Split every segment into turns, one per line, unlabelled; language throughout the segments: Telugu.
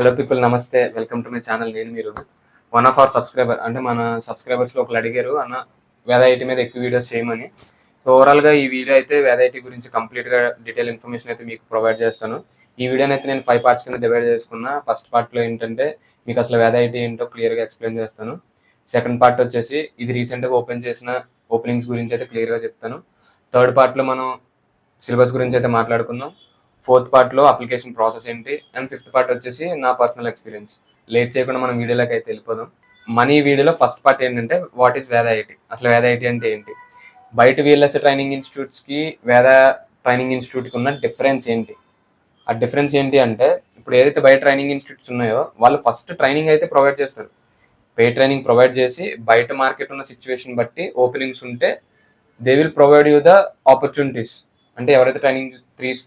హలో పీపుల్, నమస్తే. Welcome to my channel. నేను మీరు వన్ ఆఫ్ అవర్ సబ్స్క్రైబర్, అంటే మన సబ్స్క్రైబర్స్లో ఒకరు అడిగారు అన్న వేద ఐటీ మీద ఎక్కువ వీడియోస్ చేయమని. సో ఓవరాల్గా ఈ వీడియో అయితే వేద ఐటీ గురించి కంప్లీట్గా డీటెయిల్ ఇన్ఫర్మేషన్ అయితే మీకు ప్రొవైడ్ చేస్తాను. ఈ వీడియోని అయితే నేను 5 పార్ట్స్ కింద డివైడ్ చేసుకున్నా. ఫస్ట్ పార్ట్లో ఏంటంటే మీకు అసలు వేద ఐటీ ఏంటో క్లియర్గా ఎక్స్ప్లెయిన్ చేస్తాను. సెకండ్ పార్ట్ వచ్చేసి ఇది రీసెంట్గా ఓపెన్ చేసిన ఓపెనింగ్స్ గురించి అయితే క్లియర్గా చెప్తాను. థర్డ్ పార్ట్లో మనం సిలబస్ గురించి అయితే మాట్లాడుకుందాం. ఫోర్త్ పార్ట్లో అప్లికేషన్ ప్రాసెస్ ఏంటి, అండ్ ఫిఫ్త్ పార్ట్ వచ్చేసి నా పర్సనల్ ఎక్స్పీరియన్స్. లేట్ చేయకుండా మనం వీడియోలోకి అయితే వెళ్ళిపోదాం. మన ఈ వీడియోలో ఫస్ట్ పార్ట్ ఏంటంటే వాట్ ఈస్ వేద ఐటీ, అసలు వేద ఐటీ అంటే ఏంటి, బయట విఎల్ఎస్ ట్రైనింగ్ ఇన్స్టిట్యూట్స్కి వేద ట్రైనింగ్ ఇన్స్టిట్యూట్కి ఉన్న డిఫరెన్స్ ఏంటి. ఆ డిఫరెన్స్ ఏంటి అంటే, ఇప్పుడు ఏదైతే బయట ట్రైనింగ్ ఇన్స్టిట్యూట్స్ ఉన్నాయో వాళ్ళు ఫస్ట్ ట్రైనింగ్ అయితే ప్రొవైడ్ చేస్తారు. పే ట్రైనింగ్ ప్రొవైడ్ చేసి బయట మార్కెట్ ఉన్న సిచ్యువేషన్ బట్టి ఓపెనింగ్స్ ఉంటే they will provide you the opportunities. అంటే ఎవరైతే ట్రైనింగ్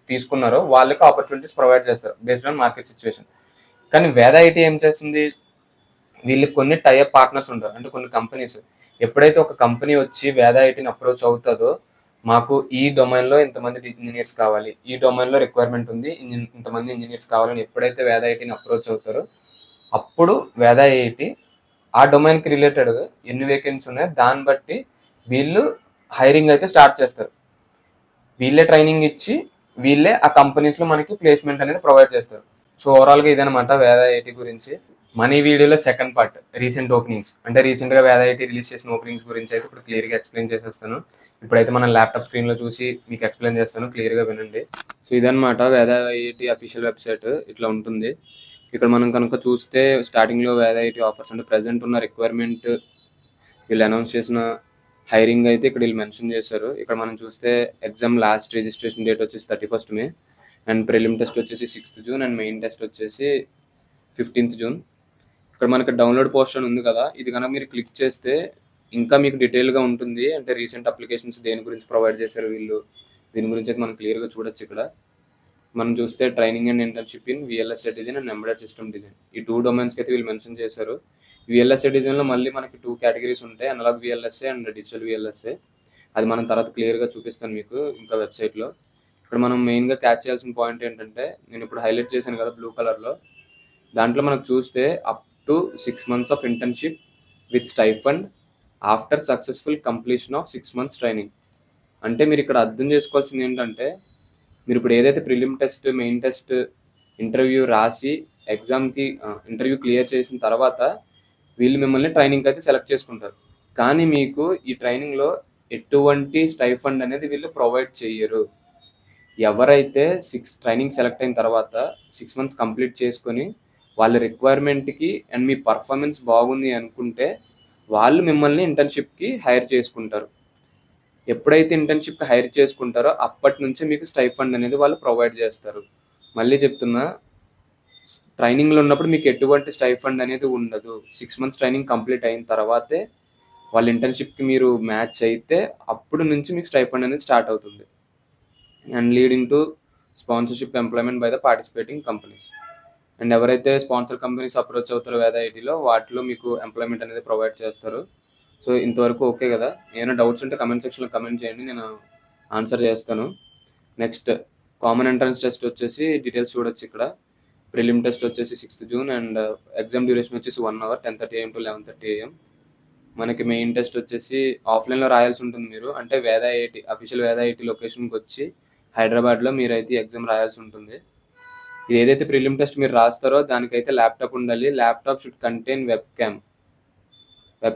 తీసుకున్నారో వాళ్ళకి ఆపర్చునిటీస్ ప్రొవైడ్ చేస్తారు బేస్డ్ ఆన్ మార్కెట్ సిచ్యువేషన్. కానీ వేద ఐటీ ఏం చేస్తుంది, వీళ్ళకి కొన్ని టైప్ పార్ట్నర్స్ ఉంటారు, అంటే కొన్ని కంపెనీస్. ఎప్పుడైతే ఒక కంపెనీ వచ్చి వేద ఐటీని అప్రోచ్ అవుతుందో, మాకు ఈ డొమైన్లో ఇంతమంది ఇంజనీర్స్ కావాలి, ఈ డొమైన్లో రిక్వైర్మెంట్ ఉంది, ఇంతమంది ఇంజనీర్స్ కావాలని ఎప్పుడైతే వేద ఐటీని అప్రోచ్ అవుతారో అప్పుడు వేద ఐటీ ఆ డొమైన్కి రిలేటెడ్గా ఎన్ని వేకెన్సీ ఉన్నాయో దాన్ని బట్టి వీళ్ళు హైరింగ్ అయితే స్టార్ట్ చేస్తారు. వీళ్ళే ట్రైనింగ్ ఇచ్చి వీళ్ళే ఆ కంపెనీస్లో మనకి ప్లేస్మెంట్ అనేది ప్రొవైడ్ చేస్తారు. సో ఓవరాల్గా ఇదనమాట వేద ఐటీ గురించి. మన ఈ వీడియోలో సెకండ్ పార్ట్ రీసెంట్ ఓపెనింగ్స్, అంటే రీసెంట్గా వేద ఐటీ రిలీజ్ చేసిన ఓపెనింగ్స్ గురించి అయితే ఇప్పుడు క్లియర్గా ఎక్స్ప్లెయిన్ చేసేస్తాను. ఇప్పుడైతే మనం ల్యాప్టాప్ స్క్రీన్లో చూసి మీకు ఎక్స్ప్లెయిన్ చేస్తాను, క్లియర్గా వినండి. సో ఇదనమాట వేద ఐటీ అఫీషియల్ వెబ్సైట్, ఇట్లా ఉంటుంది. ఇక్కడ మనం కనుక చూస్తే స్టార్టింగ్లో వేద ఐటీ ఆఫర్స్, అంటే ప్రజెంట్ ఉన్న రిక్వైర్మెంట్, వీళ్ళు అనౌన్స్ చేసిన హైరింగ్ అయితే ఇక్కడ వీళ్ళు మెన్షన్ చేశారు. ఇక్కడ మనం చూస్తే ఎగ్జామ్ లాస్ట్ రిజిస్ట్రేషన్ డేట్ వచ్చేసి 31st May, and prelim test వచ్చేసి 6th June, and main test వచ్చేసి 15th జూన్. ఇక్కడ మనకి డౌన్లోడ్ పోస్టర్ ఉంది కదా, ఇది కనుక మీరు క్లిక్ చేస్తే ఇంకా మీకు డీటెయిల్గా ఉంటుంది. అంటే రీసెంట్ అప్లికేషన్స్ దేని గురించి ప్రొవైడ్ చేశారు వీళ్ళు, దీని గురించి అయితే మనం క్లియర్గా చూడొచ్చు. ఇక్కడ మనం చూస్తే training and internship in VLSI design and embedded system design, ఈ 2 డొమైన్స్కి అయితే వీళ్ళు మెన్షన్ చేశారు. విఎల్ఎస్ఏ డిజైన్లో మళ్ళీ మనకి 2 కేటగిరీస్ ఉంటాయి, analog VLSI and digital VLSI. అది మనం తర్వాత క్లియర్గా చూపిస్తాను మీకు ఇంకా వెబ్సైట్లో. ఇక్కడ మనం మెయిన్గా క్యాచ్ చేయాల్సిన పాయింట్ ఏంటంటే, నేను ఇప్పుడు హైలైట్ చేశాను కదా బ్లూ కలర్లో, దాంట్లో మనకు చూస్తే up to 6 months of internship with stipend after successful completion of 6 months training. అంటే మీరు ఇక్కడ అర్థం చేసుకోవాల్సింది ఏంటంటే, మీరు ఇప్పుడు ఏదైతే prelim test, main test, interview రాసి ఎగ్జామ్కి ఇంటర్వ్యూ క్లియర్ చేసిన తర్వాత వీళ్ళు మిమ్మల్ని ట్రైనింగ్కి అయితే సెలెక్ట్ చేసుకుంటారు. కానీ మీకు ఈ ట్రైనింగ్లో ఎటువంటి స్టైఫండ్ అనేది వీళ్ళు ప్రొవైడ్ చేయరు. ఎవరైతే ట్రైనింగ్ సెలెక్ట్ అయిన తర్వాత 6 months కంప్లీట్ చేసుకొని వాళ్ళ రిక్వైర్మెంట్కి అండ్ మీ పర్ఫార్మెన్స్ బాగుంది అనుకుంటే వాళ్ళు మిమ్మల్ని ఇంటర్న్షిప్కి హైర్ చేసుకుంటారు. ఎప్పుడైతే ఇంటర్న్షిప్కి హైర్ చేసుకుంటారో అప్పటి నుంచి మీకు స్టైఫండ్ అనేది వాళ్ళు ప్రొవైడ్ చేస్తారు. మళ్ళీ చెప్తున్నా, ట్రైనింగ్లో ఉన్నప్పుడు మీకు ఎటువంటి స్టైఫండ్ అనేది ఉండదు. 6 months ట్రైనింగ్ కంప్లీట్ అయిన తర్వాతే వాళ్ళ ఇంటర్న్షిప్కి మీరు మ్యాచ్ అయితే అప్పుడు నుంచి మీకు స్టైఫండ్ అనేది స్టార్ట్ అవుతుంది. And leading to sponsorship employment by the participating companies. And ఎవరైతే స్పాన్సర్ కంపెనీస్ అప్రోచ్ అవుతారో వేద ఐటీలో, వాటిలో మీకు ఎంప్లాయ్మెంట్ అనేది ప్రొవైడ్ చేస్తారు. సో ఇంతవరకు ఓకే కదా? ఏమైనా డౌట్స్ ఉంటే కమెంట్ సెక్షన్లో కమెంట్ చేయండి, నేను ఆన్సర్ చేస్తాను. నెక్స్ట్ కామన్ ఎంట్రన్స్ టెస్ట్ వచ్చేసి డీటెయిల్స్ చూడొచ్చు ఇక్కడ. ప్రిలిమ్ టెస్ట్ వచ్చేసి 6th June, and exam duration వచ్చేసి 1 hour, 10:30 AM to 11:30 AM. మనకి మెయిన్ టెస్ట్ వచ్చేసి ఆఫ్లైన్లో రాయాల్సి ఉంటుంది మీరు, అంటే వేద ఐటీ అఫీషియల్ వేద ఐటీ లొకేషన్కి వచ్చి హైదరాబాద్లో మీరైతే ఎగ్జామ్ రాయాల్సి ఉంటుంది. ఇది ఏదైతే ప్రిలిమ్ టెస్ట్ మీరు రాస్తారో దానికైతే ల్యాప్టాప్ ఉండాలి. Laptop should contain web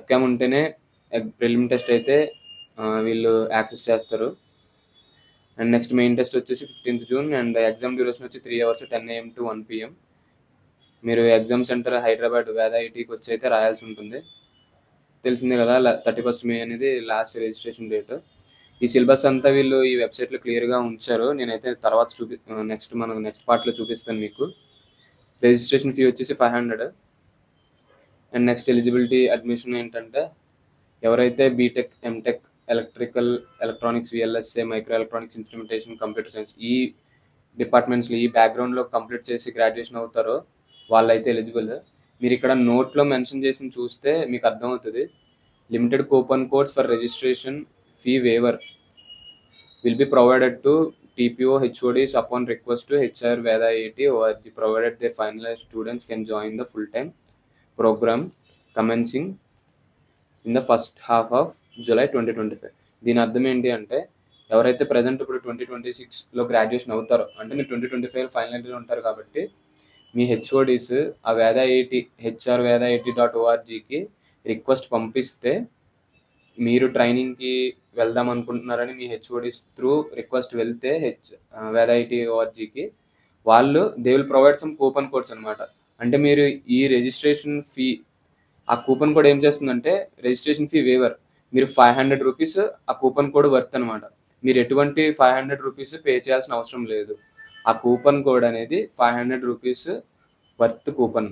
cam ఉంటేనే ప్రిలిమ్ టెస్ట్ అయితే వీళ్ళు యాక్సెస్ చేస్తారు. అండ్ నెక్స్ట్ మెయిన్ టెస్ట్ వచ్చేసి 15th June, and exam duration వచ్చి 3 hours, 10 AM to 1 PM. మీరు ఎగ్జామ్ సెంటర్ హైదరాబాద్ వేద ఐటీకి వచ్చి అయితే రాయాల్సి ఉంటుంది. తెలిసిందే కదా, 31st మే అనేది లాస్ట్ రిజిస్ట్రేషన్ డేట్. ఈ సిలబస్ అంతా వీళ్ళు ఈ వెబ్సైట్లో క్లియర్గా ఉంచారు. నేనైతే తర్వాత నెక్స్ట్ పార్ట్లో చూపిస్తాను మీకు. రిజిస్ట్రేషన్ ఫీ వచ్చేసి 500. అండ్ నెక్స్ట్ ఎలిజిబిలిటీ అడ్మిషన్ ఏంటంటే, ఎవరైతే BTech, MTech, electrical, electronics, VLSI, micro electronics, instrumentation, computer science, ఈ డిపార్ట్మెంట్స్లో ఈ బ్యాక్గ్రౌండ్లో కంప్లీట్ చేసి గ్రాడ్యుయేషన్ అవుతారో వాళ్ళైతే ఎలిజిబుల్. మీరు ఇక్కడ నోట్లో మెన్షన్ చేసి చూస్తే మీకు అర్థమవుతుంది. Limited coupon codes for registration fee waiver will be provided to TPO HODs upon request to HR Veda IIT ORG, provided their finalized students can join the full-time program commencing in the first half of July 2025. దీని అర్థం ఏంటి అంటే, ఎవరైతే ప్రజెంట్ ఇప్పుడు 2026లో గ్రాడ్యుయేషన్ అవుతారో, అంటే మీరు 2025 ఫైనల్ ఇయర్లో ఉంటారు కాబట్టి మీ హెచ్ఓడీస్ ఆ వేద ఐఐటి HR-VedaIIT.orgకి రిక్వెస్ట్ పంపిస్తే, మీరు ట్రైనింగ్కి వెళ్దాం అనుకుంటున్నారని మీ హెచ్ఓడీస్ త్రూ రిక్వెస్ట్ వెళ్తే వేద IIT.orgకి వాళ్ళు they will provide some coupon codes అనమాట. అంటే మీరు ఈ రిజిస్ట్రేషన్ ఫీ, ఆ కూపన్ కోడ్ ఏం చేస్తుందంటే రిజిస్ట్రేషన్ ఫీ వేవర్, మీరు 500 రూపీస్ ఆ కూపన్ కోడ్ వర్త్ అనమాట. మీరు ఎటువంటి 500 రూపీస్ పే చేయాల్సిన అవసరం లేదు. ఆ కూపన్ కోడ్ అనేది 500 రూపీస్ వర్త్ కూపన్,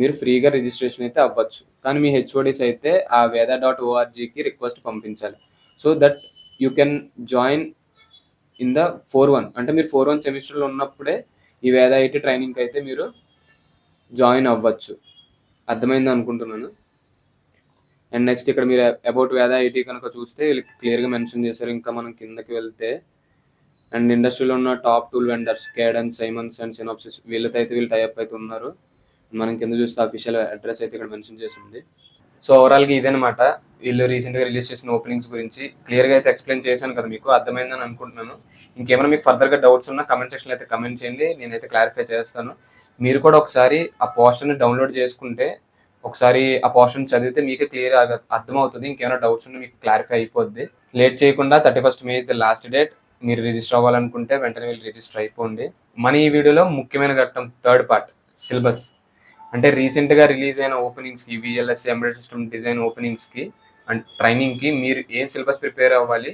మీరు ఫ్రీగా రిజిస్ట్రేషన్ అయితే అవ్వచ్చు. కానీ మీ హెచ్ఓడీస్ అయితే ఆ వేద.orgకి రిక్వెస్ట్ పంపించాలి. So that you can join in the 4-1, అంటే మీరు 4-1 సెమిస్టర్లో ఉన్నప్పుడే ఈ వేద ఐఐటి ట్రైనింగ్కి అయితే మీరు జాయిన్ అవ్వచ్చు. అర్థమైంది అనుకుంటున్నాను. అండ్ నెక్స్ట్ ఇక్కడ మీరు అబౌట్ వేద ఐఐటి కనుక చూస్తే వీళ్ళకి క్లియర్గా మెన్షన్ చేశారు. ఇంకా మనం కిందకి వెళ్తే, అండ్ ఇండస్ట్రీలో ఉన్న top tool vendors Cadence, Siemens and Synopsys వీళ్ళతో అయితే వీళ్ళు టైప్ అయితే ఉన్నారు. మనం కింద చూస్తే అఫీషియల్ అడ్రస్ అయితే ఇక్కడ మెన్షన్ చేసి ఉంది. సో ఓవరాల్గా ఇదనమాట వీళ్ళు రీసెంట్గా రిలీజ్ చేసిన ఓపెనింగ్స్ గురించి క్లియర్గా అయితే ఎక్స్ప్లెయిన్ చేశాను కదా, మీకు అర్థమైందని అనుకుంటున్నాను. ఇంకేమైనా మీకు ఫర్దర్గా డౌట్స్ ఉన్నా కమెంట్ సెక్షన్లో అయితే కమెంట్ చేయండి, నేనైతే క్లారిఫై చేస్తాను. మీరు కూడా ఒకసారి ఆ పోర్షన్ని డౌన్లోడ్ చేసుకుంటే, ఒకసారి ఆ పోర్షన్ చదివితే మీకే క్లియర్ అర్థమవుతుంది. ఇంకేమైనా డౌట్స్ ఉంటే మీకు క్లారిఫై అయిపోద్ది. లేట్ చేయకుండా 31st May is the last date. మీరు రిజిస్టర్ అవ్వాలనుకుంటే వెంటనే వెళ్ళి రిజిస్టర్ అయిపోండి. మన ఈ వీడియోలో ముఖ్యమైన ఘట్టం థర్డ్ పార్ట్, సిలబస్. అంటే రీసెంట్గా రిలీజ్ అయిన ఓపెనింగ్స్కి, VLSI ఎంబెడెడ్ సిస్టమ్ డిజైన్ ఓపెనింగ్స్కి అండ్ ట్రైనింగ్కి మీరు ఏ సిలబస్ ప్రిపేర్ అవ్వాలి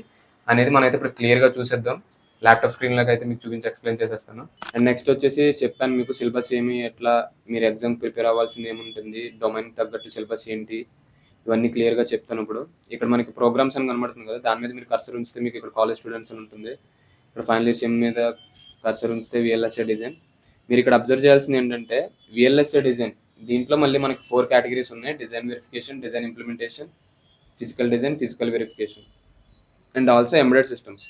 అనేది మనమైతే ఇప్పుడు క్లియర్గా చూసేద్దాం. ల్యాప్టాప్ స్క్రీన్లోకి అయితే మీకు చూపించి ఎక్స్ప్లెయిన్ చేసేస్తాను. అండ్ నెక్స్ట్ వచ్చేసి చెప్పాను మీకు సిలబస్ ఏమి, ఎట్లా మీరు ఎగ్జామ్ ప్రిపేర్ అవ్వాల్సింది ఏముంటుంది, డొమైన్ తగ్గట్టు సిలబస్ ఏంటి, ఇవన్నీ క్లియర్గా చెప్తాను. ఇప్పుడు ఇక్కడ మనకి ప్రోగ్రామ్స్ అని కనబడుతుంది కదా, దాని మీద మీరు కర్సర్ ఉంచితే మీకు ఇక్కడ కాలేజ్ స్టూడెంట్స్ అని ఉంటుంది. ఇక్కడ ఫైనల్ ఇయర్ సెమ్ మీద కర్సర్ ఉంచితే VLSI డిజైన్. మీరు ఇక్కడ అబ్జర్వ్ చేయాల్సింది ఏంటంటే VLSI డిజైన్ దీంట్లో మళ్ళీ మనకి 4 కేటగిరీస్ ఉన్నాయి: design verification, design implementation, physical design, physical verification and also embedded systems.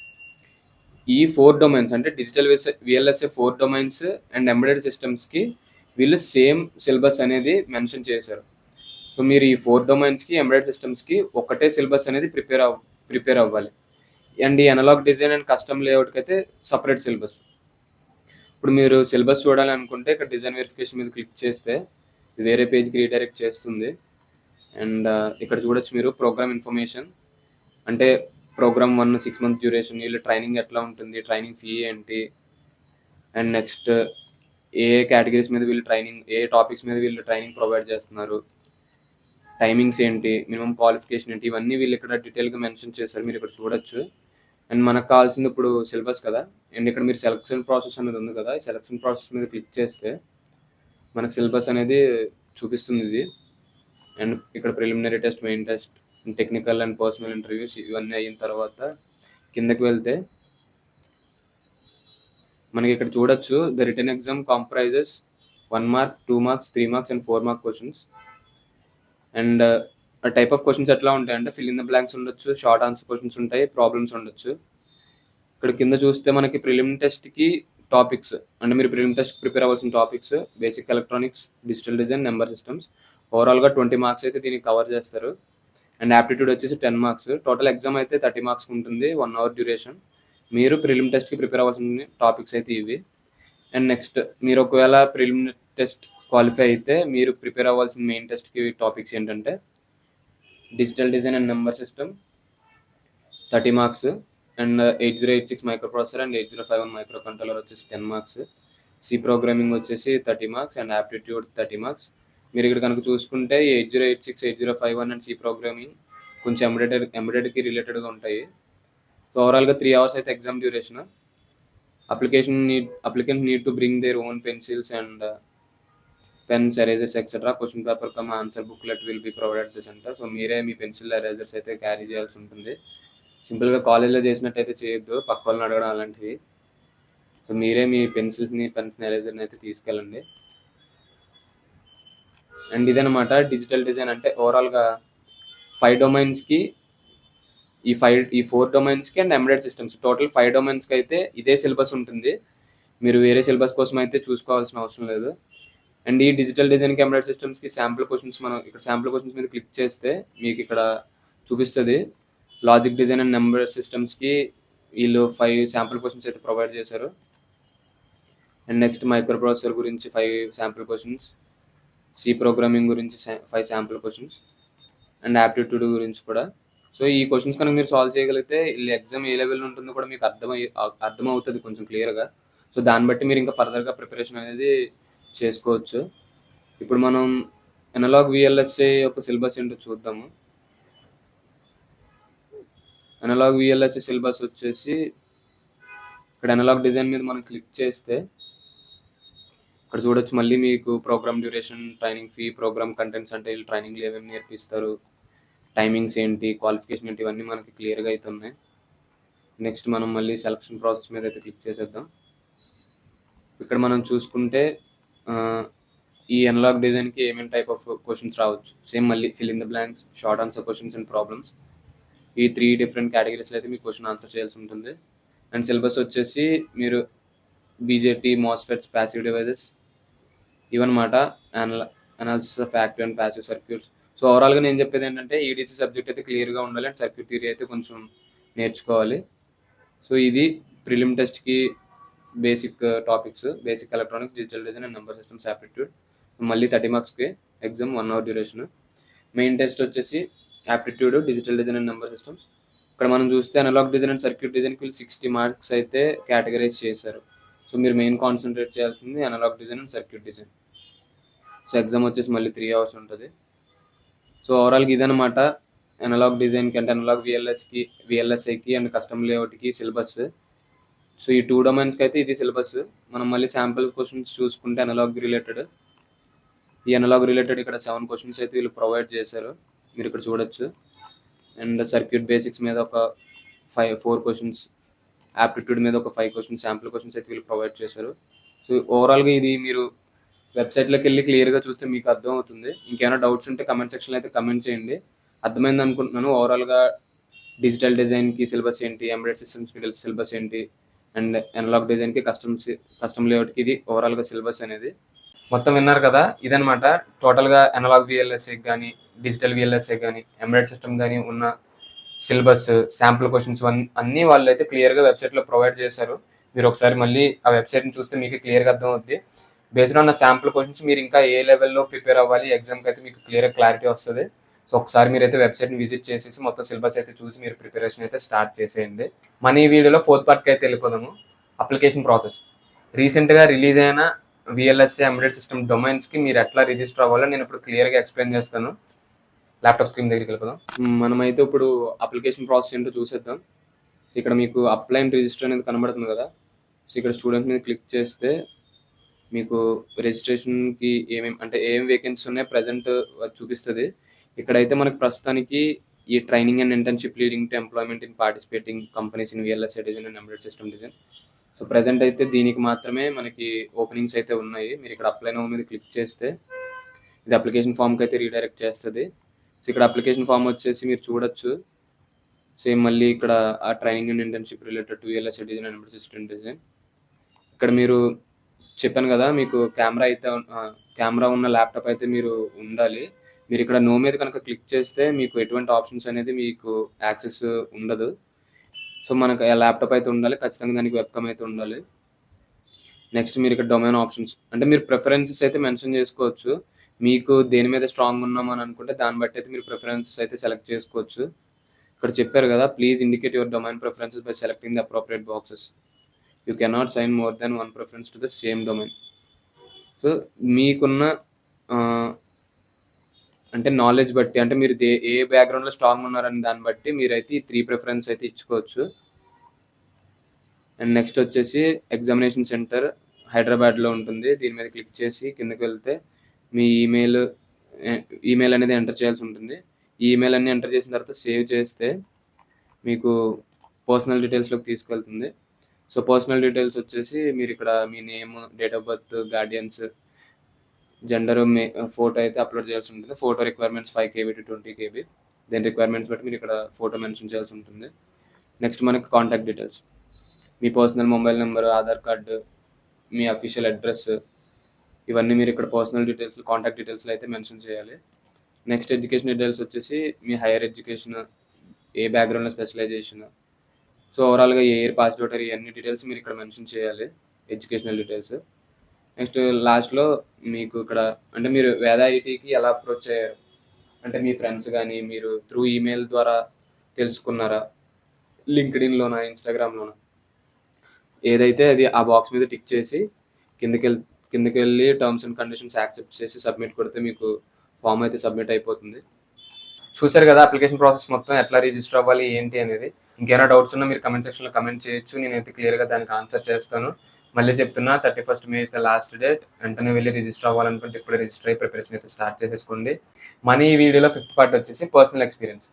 ఈ 4 డొమైన్స్ అంటే digital VLSI 4 domains and embedded సిస్టమ్స్కి వీళ్ళు సేమ్ సిలబస్ అనేది మెన్షన్ చేశారు. సో మీరు ఈ 4 డొమైన్స్కి, ఎంబెడెడ్ సిస్టమ్స్కి ఒకటే సిలబస్ అనేది ప్రిపేర్ అవ్వాలి. అండ్ ఈ అనలాగ్ డిజైన్ అండ్ కస్టమ్ లేఅవుట్కి అయితే సపరేట్ సిలబస్. ఇప్పుడు మీరు సిలబస్ చూడాలి అనుకుంటే ఇక్కడ డిజైన్ వెరిఫికేషన్ మీద క్లిక్ చేస్తే వేరే పేజ్కి రీడైరెక్ట్ చేస్తుంది. అండ్ ఇక్కడ చూడొచ్చు మీరు ప్రోగ్రామ్ ఇన్ఫర్మేషన్, అంటే ప్రోగ్రామ్ 1 6 months డ్యూరేషన్, వీళ్ళు ట్రైనింగ్ ఎట్లా ఉంటుంది, ట్రైనింగ్ ఫీ ఏంటి, అండ్ నెక్స్ట్ ఏ కేటగిరీస్ మీద వీళ్ళు ట్రైనింగ్, ఏ టాపిక్స్ మీద వీళ్ళు ట్రైనింగ్ ప్రొవైడ్ చేస్తున్నారు, టైమింగ్స్ ఏంటి, మినిమం క్వాలిఫికేషన్ ఏంటి, ఇవన్నీ వీళ్ళు ఇక్కడ డీటెయిల్గా మెన్షన్ చేశారు. మీరు ఇక్కడ చూడొచ్చు. అండ్ మనకు కావాల్సింది ఇప్పుడు సిలబస్ కదా, అండ్ ఇక్కడ మీరు సెలక్షన్ ప్రాసెస్ అనేది ఉంది కదా, ఈ సెలక్షన్ ప్రాసెస్ మీద క్లిక్ చేస్తే మనకు సిలబస్ అనేది చూపిస్తుంది ఇది. అండ్ ఇక్కడ preliminary test, main test, technical and personal interviews ఇవన్నీ అయిన తర్వాత కిందకి వెళ్తే మనకి ఇక్కడ చూడొచ్చు the written exam comprises 1 mark, 2 marks, 3 marks and 4 mark questions. And type of questions ఎట్లా ఉంటాయంటే ఫిల్ ఇన్ ద బ్లాంక్స్ ఉండొచ్చు, షార్ట్ ఆన్సర్ క్వశ్చన్స్ ఉంటాయి, ప్రాబ్లమ్స్ ఉండొచ్చు. ఇక్కడ కింద చూస్తే మనకి ప్రిలిమ్ టెస్ట్కి టాపిక్స్, అంటే మీరు ప్రిలిమ్ టెస్ట్ ప్రిపేర్ అవ్వాల్సిన topics basic electronics, digital design, number systems. ఓవరాల్గా 20 marks అయితే దీనికి కవర్ చేస్తారు. అండ్ యాప్టిట్యూడ్ వచ్చేసి 10 marks. టోటల్ ఎగ్జామ్ అయితే 30 marks ఉంటుంది, 1 hour డ్యూరేషన్. మీరు ప్రిలిమ్ టెస్ట్కి ప్రిపేర్ అవ్వాల్సిన టాపిక్స్ అయితే ఇవి. అండ్ నెక్స్ట్ మీరు ఒకవేళ ప్రిలిమ్ టెస్ట్ క్వాలిఫై అయితే మీరు ప్రిపేర్ అవ్వాల్సిన మెయిన్ టెస్ట్కి టాపిక్స్ ఏంటంటే digital design and number system 30 marks, and 8086 micro processor and 8051 micro controller వచ్చేసి 10 marks. సి ప్రోగ్రామింగ్ వచ్చేసి 30 marks అండ్ యాప్టిట్యూడ్ 30 marks. మీరు ఇక్కడ కనుక చూసుకుంటే 8086, 8051 అండ్ సి ప్రోగ్రామింగ్ కొంచెం ఎంబెడెడ్కి రిలేటెడ్గా ఉంటాయి. సో ఓవరాల్గా 3 hours అయితే exam duration. Applicant need to bring their own pencils and pens, erasers etcetera. Question paper come answer booklet will be provided the centre. So మీరే మీ పెన్సిల్, ఎరేజర్స్ అయితే క్యారీ చేయాల్సి ఉంటుంది. సింపుల్గా కాలేజ్లో చేసినట్టయితే చేయొద్దు, పక్క వాళ్ళని అడగడం అలాంటివి. సో మీరే మీ పెన్సిల్స్ని, పెన్స్ని, ఎరేజర్ని అయితే తీసుకెళ్ళండి. అండ్ ఇదనమాట డిజిటల్ డిజైన్. అంటే ఓవరాల్గా 5 డొమైన్స్కి ఈ 4 డొమైన్స్కి అండ్ ఎంబెడెడ్ సిస్టమ్స్ టోటల్ 5 డొమైన్స్కి అయితే ఇదే సిలబస్ ఉంటుంది. మీరు వేరే సిలబస్ కోసం అయితే చూసుకోవాల్సిన అవసరం లేదు. అండ్ ఈ డిజిటల్ డిజైన్కి ఎంబెడెడ్ సిస్టమ్స్కి శాంపుల్ క్వశ్చన్స్ మనం ఇక్కడ శాంపుల్ క్వశ్చన్స్ మీద క్లిక్ చేస్తే మీకు ఇక్కడ చూపిస్తుంది. లాజిక్ డిజైన్ అండ్ ఎంబెడెడ్ సిస్టమ్స్కి వీళ్ళు 5 శాంపుల్ క్వశ్చన్స్ అయితే ప్రొవైడ్ చేశారు. అండ్ నెక్స్ట్ మైక్రో ప్రాసెసర్ గురించి 5 శాంపుల్ క్వశ్చన్స్, సి ప్రోగ్రామింగ్ గురించి 5 శాంపుల్ క్వశ్చన్స్ అండ్ యాప్టిట్యూడ్ గురించి కూడా. సో ఈ క్వశ్చన్స్ కనుక మీరు సాల్వ్ చేయగలిగితే ఈ ఎగ్జామ్ ఏ లెవెల్ ఉంటుందో కూడా మీకు అర్థమవుతుంది కొంచెం క్లియర్గా. సో దాన్ని బట్టి మీరు ఇంకా ఫర్దర్గా ప్రిపరేషన్ అనేది చేసుకోవచ్చు. ఇప్పుడు మనం అనలాగ్ విఎల్ఎస్ఐ యొక్క సిలబస్ ఏంటో చూద్దాము. అనలాగ్ విఎల్ఎస్ఐ సిలబస్ వచ్చేసి ఇక్కడ అనలాగ్ డిజైన్ మీద మనం క్లిక్ చేస్తే ఇక్కడ చూడొచ్చు. మళ్ళీ మీకు programme duration, training fee, programme contents అంటే వీళ్ళు ట్రైనింగ్లు ఏమేమి నేర్పిస్తారు, టైమింగ్స్ ఏంటి, క్వాలిఫికేషన్ ఏంటి, ఇవన్నీ మనకి క్లియర్గా అయితే ఉన్నాయి. నెక్స్ట్ మనం మళ్ళీ సెలక్షన్ ప్రాసెస్ మీద అయితే క్లిక్ చేసేద్దాం. ఇక్కడ మనం చూసుకుంటే ఈ అనలాగ్ డిజైన్కి ఏమేమి టైప్ ఆఫ్ క్వశ్చన్స్ రావచ్చు. సేమ్ మళ్ళీ fill in the blanks, short answer questions and problems. ఈ 3 డిఫరెంట్ కేటగిరీస్లో అయితే మీకు క్వశ్చన్ ఆన్సర్ చేయాల్సి ఉంటుంది. అండ్ సిలబస్ వచ్చేసి మీరు బీజేటీ, మాస్ఫెట్స్, ప్యాసివ్ డివైజెస్ ఇవన్నమాట. Analysis of active and passive circuits. So ఓవరాల్గా నేను చెప్పేది ఏంటంటే ఈడీసీ సబ్జెక్ట్ అయితే క్లియర్గా ఉండాలి అండ్ సర్క్యూట్ థియరీ అయితే కొంచెం నేర్చుకోవాలి. సో ఇది ప్రిలిమ్ టెస్ట్కి basic topics, basic electronics, digital design and number systems aptitude. మళ్ళీ 30 మార్క్స్కి exam, 1 hour duration. Main test వచ్చేసి aptitude, digital design and number systems. ఇక్కడ మనం చూస్తే అనలాగ్ డిజైన్ అండ్ సర్క్యూట్ డిజైన్కి వీళ్ళు 60 మార్క్స్ అయితే కేటగరైజ్ చేశారు. సో మీరు మెయిన్ కాన్సన్ట్రేట్ చేయాల్సింది analog design and circuit design. So exam వచ్చేసి మళ్ళీ 3 అవర్స్ ఉంటుంది. సో ఓవరాల్గా ఇదనమాట అనలాగ్ డిజైన్కి అంటే అనలాగ్ విఎల్ఎస్ఐకి అండ్ కస్టమ్ లేఅవుట్కి సిలబస్. సో ఈ 2 డొమైన్స్కి అయితే ఇది సిలబస్. మనం మళ్ళీ శాంపుల్ క్వశ్చన్స్ చూసుకుంటే అనలాగ్ రిలేటెడ్ ఇక్కడ 7 క్వశ్చన్స్ అయితే వీళ్ళు ప్రొవైడ్ చేశారు, మీరు ఇక్కడ చూడొచ్చు. అండ్ సర్క్యూట్ బేసిక్స్ మీద ఒక 4 క్వశ్చన్స్, యాప్టిట్యూడ్ మీద ఒక 5 క్వశ్చన్స్, శాంపుల్ క్వశ్చన్స్ అయితే వీళ్ళు ప్రొవైడ్ చేశారు. సో ఓవరాల్గా ఇది మీరు వెబ్సైట్లోకి వెళ్ళి క్లియర్గా చూస్తే మీకు అర్థం అవుతుంది. ఇంకేమైనా డౌట్స్ ఉంటే కమెంట్ సెక్షన్లో అయితే కమెంట్ చేయండి. అర్థమైంది అనుకుంటున్నాను. ఓవరాల్గా డిజిటల్ డిజైన్కి సిలబస్ ఏంటి, ఎంబెడెడ్ సిస్టమ్స్కి సిలబస్ ఏంటి, అండ్ అనలాగ్ డిజైన్కి కస్టమ్ లేఅవుట్కి ఇది ఓవరాల్గా సిలబస్ అనేది మొత్తం విన్నారు కదా. ఇదనమాట టోటల్గా అనలాగ్ విఎల్ఎస్ఐ కానీ, డిజిటల్ విఎల్ఎస్ఐ కానీ, ఎంబెడెడ్ సిస్టమ్ కానీ ఉన్న సిలబస్, శాంపుల్ క్వశ్చన్స్ అన్నీ వాళ్ళు అయితే క్లియర్గా వెబ్సైట్లో ప్రొవైడ్ చేశారు. మీరు ఒకసారి మళ్ళీ ఆ వెబ్సైట్ని చూస్తే మీకు క్లియర్గా అర్థం అవుద్ది. బేస్డ్ ఆన్ శాంపుల్ క్వశ్చన్స్ మీరు ఇంకా ఏ లెవెల్లో ప్రిపేర్ అవ్వాలి ఎగ్జామ్కి అయితే మీకు క్లారిటీ వస్తుంది. సో ఒకసారి మీరైతే వెబ్సైట్ని విజిట్ చేసేసి మొత్తం సిలబస్ అయితే చూసి మీరు ప్రిపరేషన్ అయితే స్టార్ట్ చేసేయండి. మన ఈ వీడియోలో 4th పార్ట్కి అయితే వెళ్ళిపోదాము. Application process. రీసెంట్గా రిలీజ్ అయిన విఎల్ఎస్ఐ ఎంబెడెడ్ సిస్టమ్ డొమైన్స్కి మీరు ఎట్లా రిజిస్టర్ అవ్వాలో నేను ఇప్పుడు క్లియర్గా ఎక్స్ప్లెయిన్ చేస్తాను. ల్యాప్టాప్ స్క్రీన్ దగ్గరికి వెళ్ళిపోదాం. మనమైతే ఇప్పుడు అప్లికేషన్ ప్రాసెస్ ఏంటో చూసేద్దాం. ఇక్కడ మీకు అప్లై అండ్ రిజిస్టర్ అనేది కనబడుతుంది కదా. సో ఇక్కడ స్టూడెంట్ మీద క్లిక్ చేస్తే మీకు రిజిస్ట్రేషన్కి ఏం వేకెన్సీ ఉన్నాయి ప్రజెంట్ చూపిస్తుంది. ఇక్కడైతే మనకు ప్రస్తుతానికి ఈ training and internship leading to employment in participating companies in VLSI design and embedded system design. So present అయితే దీనికి మాత్రమే మనకి ఓపెనింగ్స్ అయితే ఉన్నాయి. మీరు ఇక్కడ అప్లై నౌ మీద క్లిక్ చేస్తే ఇది అప్లికేషన్ ఫామ్కి అయితే రీడైరెక్ట్ చేస్తుంది. సో ఇక్కడ అప్లికేషన్ ఫామ్ వచ్చేసి మీరు చూడొచ్చు. సేమ్ మళ్ళీ ఇక్కడ ఆ training and internship related to VLSI design and embedded system design. ఇక్కడ మీరు చెప్పాను కదా మీకు కెమెరా ఉన్న ల్యాప్టాప్ అయితే మీరు ఉండాలి. మీరు ఇక్కడ నో మీద కనుక క్లిక్ చేస్తే మీకు ఎటువంటి ఆప్షన్స్ అనేది మీకు యాక్సెస్ ఉండదు. సో మనకు ల్యాప్టాప్ అయితే ఉండాలి, ఖచ్చితంగా దానికి వెబ్కమ్ అయితే ఉండాలి. నెక్స్ట్ మీరు ఇక్కడ డొమైన్ ఆప్షన్స్ అంటే మీరు ప్రిఫరెన్సెస్ అయితే మెన్షన్ చేసుకోవచ్చు. మీకు దేని మీద స్ట్రాంగ్ ఉన్నామని అనుకుంటే దాన్ని బట్టి అయితే మీరు ప్రిఫరెన్సెస్ అయితే సెలెక్ట్ చేసుకోవచ్చు. ఇక్కడ చెప్పారు కదా, please indicate your domain preferences by selecting the appropriate boxes. You cannot sign more than 1 preference to the same domain. So మీకున్న అంటే నాలెడ్జ్ బట్టి అంటే మీరు ఏ బ్యాక్గ్రౌండ్లో స్ట్రాంగ్ ఉన్నారని దాన్ని బట్టి మీరైతే ఈ 3 ప్రిఫరెన్స్ అయితే ఇచ్చుకోవచ్చు. అండ్ నెక్స్ట్ వచ్చేసి ఎగ్జామినేషన్ సెంటర్ హైదరాబాద్లో ఉంటుంది. దీని మీద క్లిక్ చేసి కిందకి వెళ్తే మీ ఈమెయిల్ అనేది ఎంటర్ చేయాల్సి ఉంటుంది. ఈ ఈమెయిల్ అన్ని ఎంటర్ చేసిన తర్వాత సేవ్ చేస్తే మీకు పర్సనల్ డీటెయిల్స్లోకి తీసుకెళ్తుంది. సో పర్సనల్ డీటెయిల్స్ వచ్చేసి మీరు ఇక్కడ మీ name, date of birth, guardians, gender, photo అయితే అప్లోడ్ చేయాల్సి ఉంటుంది. Photo requirements 5 KB to 20 KB. Then requirements బట్టి మీరు ఇక్కడ ఫోటో మెన్షన్ చేయాల్సి ఉంటుంది. నెక్స్ట్ మనకి కాంటాక్ట్ డీటెయిల్స్, మీ personal mobile number, Aadhaar card, మీ అఫీషియల్ అడ్రస్, ఇవన్నీ మీరు ఇక్కడ పర్సనల్ డీటెయిల్స్ కాంటాక్ట్ డీటెయిల్స్లో అయితే మెన్షన్ చేయాలి. నెక్స్ట్ ఎడ్యుకేషన్ డీటెయిల్స్ వచ్చేసి మీ హైయర్ ఎడ్యుకేషన్, ఏ బ్యాక్గ్రౌండ్లో స్పెషలైజేషన్, సో ఓవరాల్గా ఏ ఇయర్ పాస్ అవుట్ ఇవన్నీ డీటెయిల్స్ మీరు ఇక్కడ మెన్షన్ చేయాలి, ఎడ్యుకేషనల్ డీటెయిల్స్. నెక్స్ట్ లాస్ట్లో మీకు ఇక్కడ అంటే మీరు వేద ఐటీకి ఎలా అప్రోచ్ అయ్యారు, అంటే మీ ఫ్రెండ్స్ కానీ మీరు త్రూ ఈమెయిల్ ద్వారా తెలుసుకున్నారా, లింక్డ్ఇన్లోనా, ఇన్స్టాగ్రామ్లోనా, ఏదైతే అది ఆ బాక్స్ మీద టిక్ చేసి కిందకి వెళ్ళి టర్మ్స్ అండ్ కండిషన్స్ యాక్సెప్ట్ చేసి సబ్మిట్ కొడితే మీకు ఫామ్ అయితే సబ్మిట్ అయిపోతుంది. చూసారు కదా అప్లికేషన్ ప్రాసెస్ మొత్తం ఎట్లా రిజిస్టర్ అవ్వాలి ఏంటి అనేది. ఇంకేమైనా డౌట్స్ ఉన్నా మీరు కమెంట్ సెక్షన్లో కమెంట్ చేయొచ్చు, నేనైతే క్లియర్గా దానికి ఆన్సర్ చేస్తాను. మళ్ళీ చెప్తున్నా 31st May is the last date. వెంటనే వెళ్ళి రిజిస్టర్ అవ్వాలనుకుంటే ఇప్పుడు రిజిస్టర్ అయ్యి ప్రిపరేషన్ అయితే స్టార్ట్ చేసేసుకోండి. మన ఈ వీడియోలో 5th పార్ట్ వచ్చేసి పర్సనల్ ఎక్స్పీరియన్స్.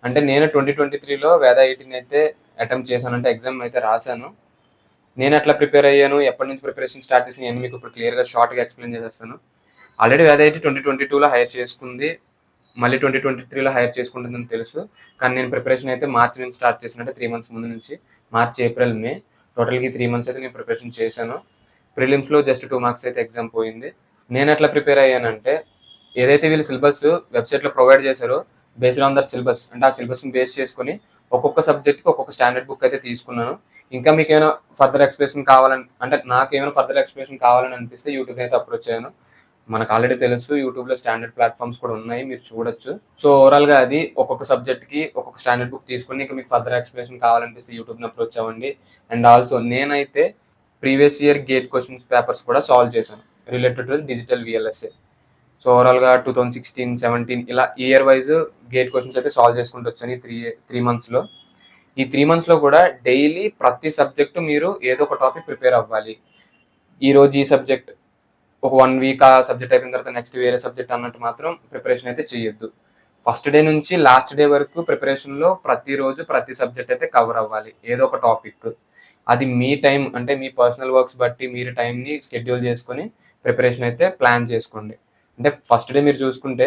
అంటే నేను 2023లో వేద ఐటీని అయితే అటెంప్ట్ చేశాను, అంటే ఎగ్జామ్ అయితే రాశాను. నేను ఎట్లా ప్రిపేర్ అయ్యాను, ఎప్పటి నుంచి ప్రిపరేషన్ స్టార్ట్ చేసి నేను మీకు ఇప్పుడు క్లియర్గా షార్ట్గా ఎక్స్ప్లెయిన్ చేసేస్తాను. ఆల్రెడీ వేద ఐటీ 2022లో హైర్ చేసుకుంది, మళ్ళీ 2023లో హైర్ చేసుకుంటుందని తెలుసు. కానీ నేను ప్రిపరేషన్ అయితే మార్చి నుంచి స్టార్ట్ చేసినట్టే 3 months ముందు నుంచి, మార్చ్, ఏప్రిల్, మే, టోటల్గా 3 months అయితే నేను ప్రిపరేషన్ చేశాను. ప్రిలిమ్స్లో జస్ట్ 2 marks అయితే ఎగ్జామ్ పోయింది. నేను ఎట్లా ప్రిపేర్ అయ్యానంటే, ఏదైతే వీళ్ళు సిలబస్ వెబ్సైట్లో ప్రొవైడ్ చేశారో బేస్డ్ ఆన్ దట్ సిలబస్, అంటే ఆ సిలబస్ని బేస్ చేసుకుని ఒక్కొక్క సబ్జెక్ట్కి ఒక్కొక్క స్టాండర్డ్ బుక్ అయితే తీసుకున్నాను. ఇంకా మీకు ఏమైనా ఫర్దర్ ఎక్స్ప్లెనేషన్ కావాలని, అంటే నాకు ఏమైనా ఫర్దర్ ఎక్స్ప్లెనేషన్ కావాలని అనిపిస్తే యూట్యూబ్ అయితే అప్రోచ్ అయ్యాను. మనకు ఆల్రెడీ తెలుసు యూట్యూబ్లో స్టాండర్డ్ ప్లాట్ఫామ్స్ కూడా ఉన్నాయి, మీరు చూడొచ్చు. సో ఓవరాల్గా అది ఒక్కొక్క సబ్జెక్ట్కి ఒక్కొక్క స్టాండర్డ్ బుక్ తీసుకుని ఇంకా మీకు ఫర్దర్ ఎక్స్ప్లెనేషన్ కావాలనిపిస్తే యూట్యూబ్ని అప్రోచ్ అవ్వండి. అండ్ ఆల్సో నేనైతే previous year gate questions papers కూడా సాల్వ్ చేశాను related to digital VLSA. So ఓవరాల్గా 2016, 17 ఇలా ఇయర్ వైజ్ గేట్ క్వశ్చన్స్ అయితే సాల్వ్ చేసుకుంటూ వచ్చాను ఈ త్రీ మంత్స్లో. ఈ 3 monthsలో కూడా డైలీ ప్రతి సబ్జెక్టు మీరు ఏదో ఒక టాపిక్ ప్రిపేర్ అవ్వాలి. ఈరోజు ఈ సబ్జెక్ట్, ఒక 1 week ఆ సబ్జెక్ట్ అయిపోయిన తర్వాత నెక్స్ట్ వేరే సబ్జెక్ట్ అన్నట్టు మాత్రం ప్రిపరేషన్ అయితే చేయొద్దు. ఫస్ట్ డే నుంచి లాస్ట్ డే వరకు ప్రిపరేషన్లో ప్రతిరోజు ప్రతి సబ్జెక్ట్ అయితే కవర్ అవ్వాలి, ఏదో ఒక టాపిక్. అది మీ టైం, అంటే మీ పర్సనల్ వర్క్స్ బట్టి మీరు టైంని షెడ్యూల్ చేసుకొని ప్రిపరేషన్ అయితే ప్లాన్ చేసుకోండి. అంటే ఫస్ట్ డే మీరు చూసుకుంటే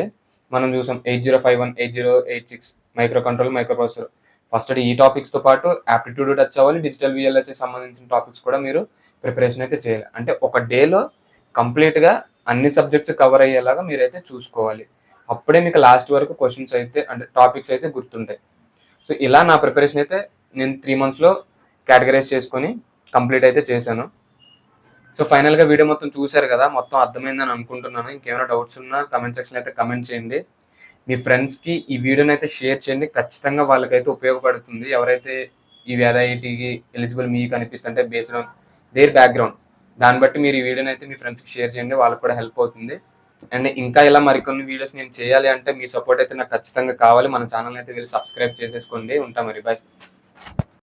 మనం చూసాం 8051, 8086 micro control, micro processor. First day ఈ టాపిక్స్తో పాటు యాప్టిట్యూడ్ టచ్ అవ్వాలి, డిజిటల్ VLSA సంబంధించిన టాపిక్స్ కూడా మీరు ప్రిపరేషన్ అయితే చేయాలి. అంటే ఒక డేలో కంప్లీట్గా అన్ని సబ్జెక్ట్స్ కవర్ అయ్యేలాగా మీరైతే చూసుకోవాలి. అప్పుడే మీకు లాస్ట్ వరకు క్వశ్చన్స్ అయితే, అంటే టాపిక్స్ అయితే గుర్తుంటాయి. సో ఇలా నా ప్రిపరేషన్ అయితే నేను 3 monthsలో కేటగరైజ్ చేసుకొని కంప్లీట్ అయితే చేశాను. సో ఫైనల్గా వీడియో మొత్తం చూశారు కదా, మొత్తం అర్థమైందని అనుకుంటున్నాను. ఇంకేమైనా డౌట్స్ ఉన్నా కమెంట్ సెక్షన్లో అయితే కమెంట్ చేయండి. మీ ఫ్రెండ్స్కి ఈ వీడియోని అయితే షేర్ చేయండి, ఖచ్చితంగా వాళ్ళకైతే ఉపయోగపడుతుంది. ఎవరైతే ఈ వేద ఐటీకి ఎలిజిబుల్ మీకు అనిపిస్తుంటే బేస్డ్ ఆన్ దేర్ బ్యాక్గ్రౌండ్, దాన్ని బట్టి మీరు ఈ వీడియోని అయితే మీ ఫ్రెండ్స్కి షేర్ చేయండి, వాళ్ళకి కూడా హెల్ప్ అవుతుంది. అండ్ ఇంకా ఇలా మరికొన్ని వీడియోస్ నేను చేయాలి అంటే మీ సపోర్ట్ అయితే నాకు ఖచ్చితంగా కావాలి. మన ఛానల్ అయితే వెళ్ళి సబ్స్క్రైబ్ చేసేసుకోండి. ఉంటా మరి, బాయ్.